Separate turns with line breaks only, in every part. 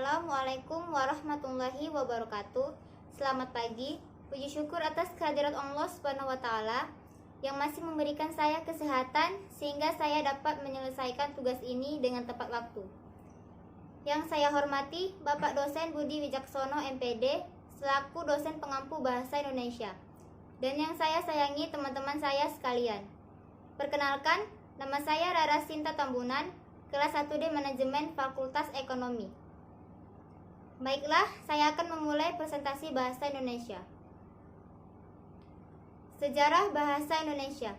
Assalamualaikum warahmatullahi wabarakatuh. Selamat pagi. Puji syukur atas kehadirat Allah Subhanahu wa taala yang masih memberikan saya kesehatan sehingga saya dapat menyelesaikan tugas ini dengan tepat waktu. Yang saya hormati Bapak Dosen Budi Wijaksono MPD selaku dosen pengampu bahasa Indonesia. Dan yang saya sayangi teman-teman saya sekalian. Perkenalkan, nama saya Rara Sinta Tambunan, kelas 1D Manajemen Fakultas Ekonomi. Baiklah, saya akan memulai presentasi bahasa Indonesia. Sejarah bahasa Indonesia.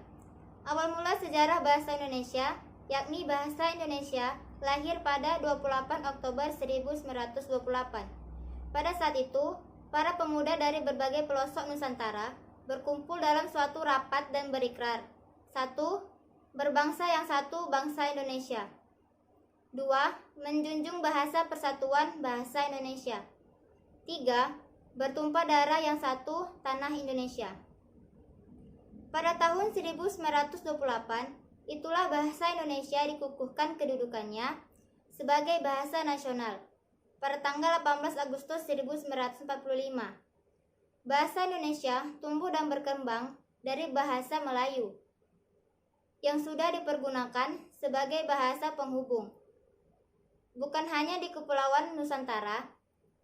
Awal mula sejarah bahasa Indonesia, yakni bahasa Indonesia lahir pada 28 Oktober 1928. Pada saat itu, para pemuda dari berbagai pelosok Nusantara berkumpul dalam suatu rapat dan berikrar. 1. Berbangsa yang satu, bangsa Indonesia. 2. Menjunjung bahasa persatuan bangsa Indonesia. 3. Bertumpah darah yang satu, tanah Indonesia. Pada tahun 1928, itulah bahasa Indonesia dikukuhkan kedudukannya sebagai bahasa nasional pada tanggal 18 Agustus 1945. Bahasa Indonesia tumbuh dan berkembang dari bahasa Melayu yang sudah dipergunakan sebagai bahasa penghubung. Bukan hanya di Kepulauan Nusantara,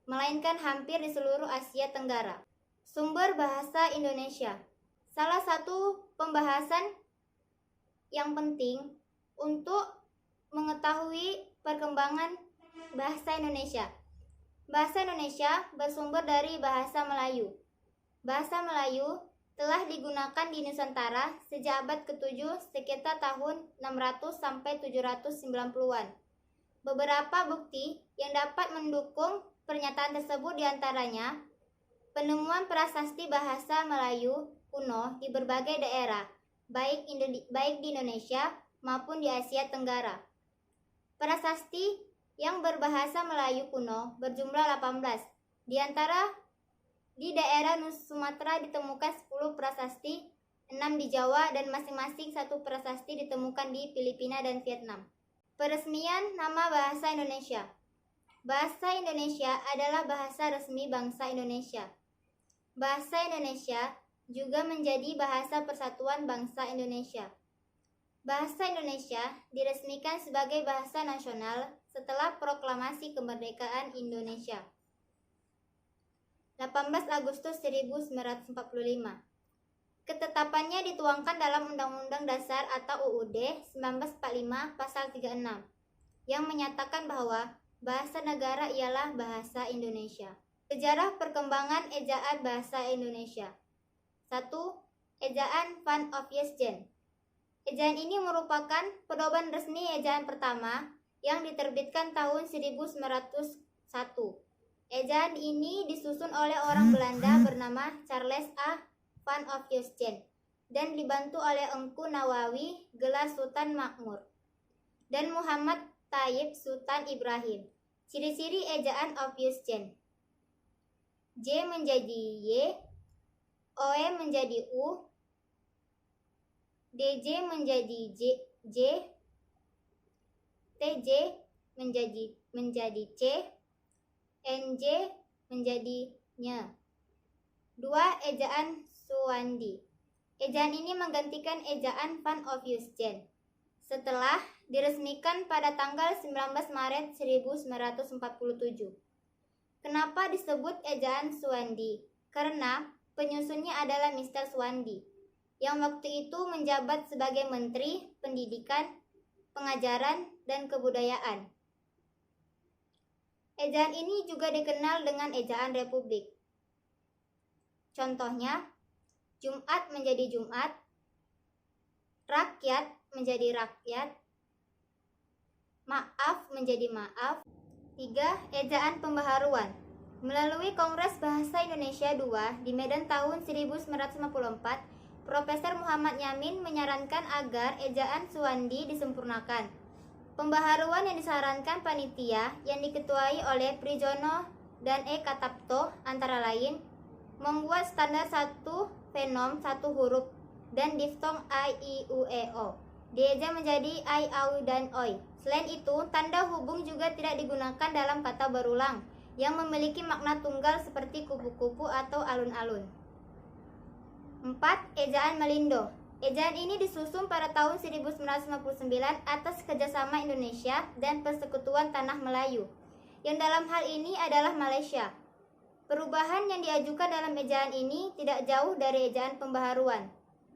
melainkan hampir di seluruh Asia Tenggara. Sumber bahasa Indonesia. Salah satu pembahasan yang penting untuk mengetahui perkembangan bahasa Indonesia. Bahasa Indonesia bersumber dari bahasa Melayu. Bahasa Melayu telah digunakan di Nusantara sejak abad ke-7 sekitar tahun 600 sampai 790-an. Beberapa bukti yang dapat mendukung pernyataan tersebut diantaranya penemuan prasasti bahasa Melayu kuno di berbagai daerah, baik di Indonesia maupun di Asia Tenggara. Prasasti yang berbahasa Melayu kuno berjumlah 18. Di antara di daerah Sumatera ditemukan 10 prasasti, 6 di Jawa, dan masing-masing 1 prasasti ditemukan di Filipina dan Vietnam. Peresmian nama bahasa Indonesia. Bahasa Indonesia adalah bahasa resmi bangsa Indonesia. Bahasa Indonesia juga menjadi bahasa persatuan bangsa Indonesia. Bahasa Indonesia diresmikan sebagai bahasa nasional setelah proklamasi kemerdekaan Indonesia. 18 Agustus 1945. Ketetapannya dituangkan dalam Undang-Undang Dasar atau UUD 1945 Pasal 36 yang menyatakan bahwa bahasa negara ialah bahasa Indonesia. Sejarah perkembangan ejaan bahasa Indonesia. 1. Ejaan Van Ophuijsen. Ejaan ini merupakan pedoman resmi ejaan pertama yang diterbitkan tahun 1901. Ejaan ini disusun oleh orang Belanda bernama Charles A. Van Ophuijsen dan dibantu oleh Engku Nawawi gelar Sultan Makmur dan Muhammad Thayyib Sultan Ibrahim. Ciri-ciri ejaan Ophuijsen: J menjadi Y, OE menjadi U, DJ menjadi J, TJ menjadi C, NJ menjadi Ny. 2. Ejaan Suwandi. Ejaan ini menggantikan ejaan Van Ophuijsen setelah diresmikan pada tanggal 19 Maret 1947. Kenapa disebut ejaan Suwandi? Karena penyusunnya adalah Mr. Suwandi yang waktu itu menjabat sebagai Menteri Pendidikan, Pengajaran, dan Kebudayaan. Ejaan ini juga dikenal dengan ejaan Republik. Contohnya, Jumat menjadi Jumat, rakyat menjadi rakyat, maaf menjadi maaf. 3. Ejaan pembaharuan. Melalui Kongres Bahasa Indonesia II di Medan tahun 1954, Profesor Muhammad Yamin menyarankan agar ejaan Suwandi disempurnakan. Pembaharuan yang disarankan panitia yang diketuai oleh Prijono dan E. Katapto antara lain membuat standar 1 fenom 1 huruf dan diftong a, i, u, e, o dieja menjadi ai, au, dan oi. Selain itu, tanda hubung juga tidak digunakan dalam kata berulang yang memiliki makna tunggal seperti kupu-kupu atau alun-alun. 4. Ejaan Melindo. Ejaan ini disusun pada tahun 1959 atas kerjasama Indonesia dan Persekutuan Tanah Melayu, yang dalam hal ini adalah Malaysia. Perubahan yang diajukan dalam ejaan ini tidak jauh dari ejaan pembaharuan.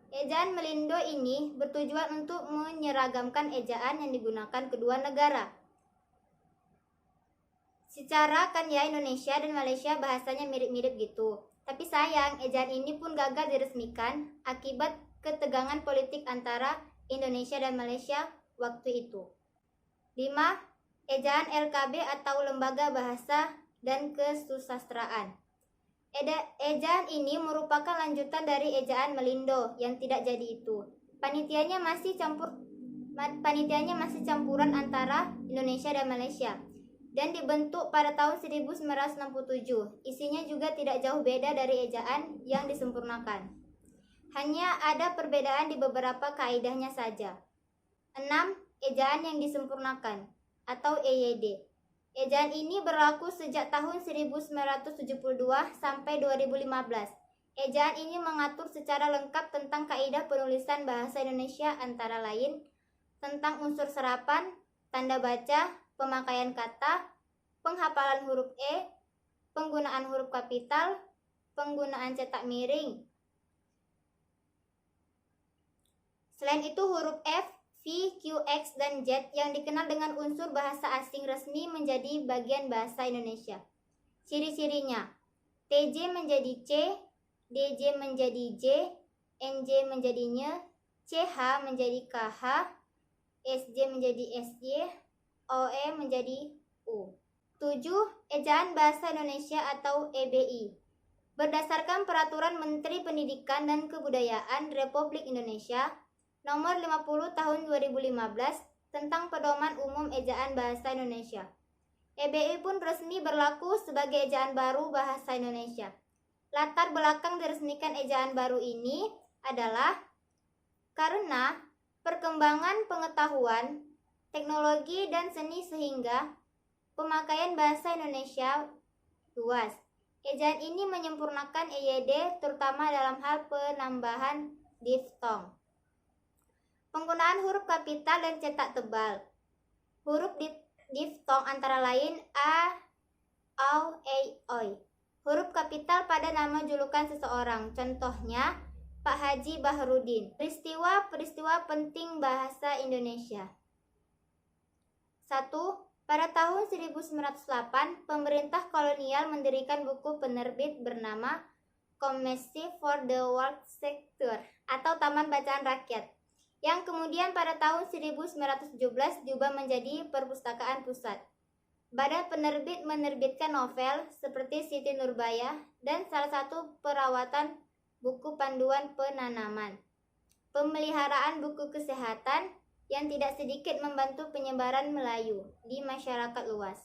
Ejaan Melindo ini bertujuan untuk menyeragamkan ejaan yang digunakan kedua negara. Secara kan ya Indonesia dan Malaysia bahasanya mirip-mirip gitu. Tapi sayang, ejaan ini pun gagal diresmikan akibat ketegangan politik antara Indonesia dan Malaysia waktu itu. 5. Ejaan LKB atau Lembaga Bahasa dan Kesusastraan. Ejaan ini merupakan lanjutan dari ejaan Melindo yang tidak jadi itu. Panitianya masih campuran antara Indonesia dan Malaysia dan dibentuk pada tahun 1967. Isinya juga tidak jauh beda dari ejaan yang disempurnakan. Hanya ada perbedaan di beberapa kaidahnya saja. 6. Ejaan yang disempurnakan atau EYD. Ejaan ini berlaku sejak tahun 1972 sampai 2015. Ejaan ini mengatur secara lengkap tentang kaidah penulisan bahasa Indonesia antara lain tentang unsur serapan, tanda baca, pemakaian kata, penghafalan huruf E, penggunaan huruf kapital, penggunaan cetak miring. Selain itu, huruf F, V, Q, X, dan Z yang dikenal dengan unsur bahasa asing resmi menjadi bagian bahasa Indonesia. Ciri-cirinya, TJ menjadi C, DJ menjadi J, NJ menjadi Nye, CH menjadi KH, SJ menjadi SY, OE menjadi U. 7. Ejaan Bahasa Indonesia atau EBI. Berdasarkan Peraturan Menteri Pendidikan dan Kebudayaan Republik Indonesia Nomor 50 Tahun 2015 tentang Pedoman Umum Ejaan Bahasa Indonesia. EBI pun resmi berlaku sebagai ejaan baru bahasa Indonesia. Latar belakang diresmikan ejaan baru ini adalah karena perkembangan pengetahuan, teknologi, dan seni sehingga pemakaian bahasa Indonesia luas. Ejaan ini menyempurnakan EYD terutama dalam hal penambahan diftong. Penggunaan huruf kapital dan cetak tebal. Huruf diftong antara lain a, au, ei, oi. Huruf kapital pada nama julukan seseorang. Contohnya Pak Haji Bahrudin. Peristiwa penting bahasa Indonesia. 1. Pada tahun 1908, pemerintah kolonial mendirikan buku penerbit bernama Commerce for the World Sector atau Taman Bacaan Rakyat, yang kemudian pada tahun 1917 diubah menjadi Perpustakaan Pusat. Badan penerbit menerbitkan novel seperti Siti Nurbaya dan salah satu perawatan buku panduan penanaman, pemeliharaan buku kesehatan yang tidak sedikit membantu penyebaran Melayu di masyarakat luas.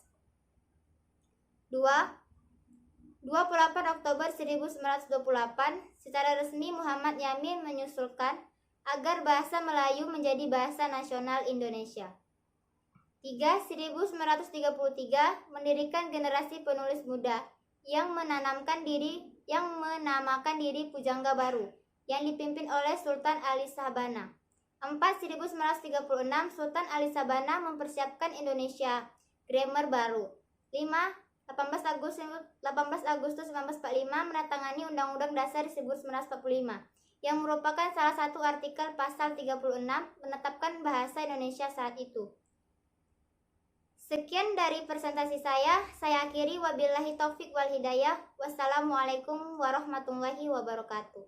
2. 28 Oktober 1928, secara resmi Muhammad Yamin menyusulkan agar bahasa Melayu menjadi bahasa nasional Indonesia. 3. 1933 mendirikan generasi penulis muda yang menamakan diri Pujangga Baru yang dipimpin oleh Sultan Ali Sabana. 4. 1936 Sultan Ali Sabana mempersiapkan Indonesia Grammar baru. 5. 18 Agustus 1945 menandatangani Undang-Undang Dasar 1945 yang merupakan salah satu artikel pasal 36 menetapkan bahasa Indonesia saat itu. Sekian dari presentasi saya akhiri, wabillahi taufik wal hidayah. Wassalamualaikum warahmatullahi wabarakatuh.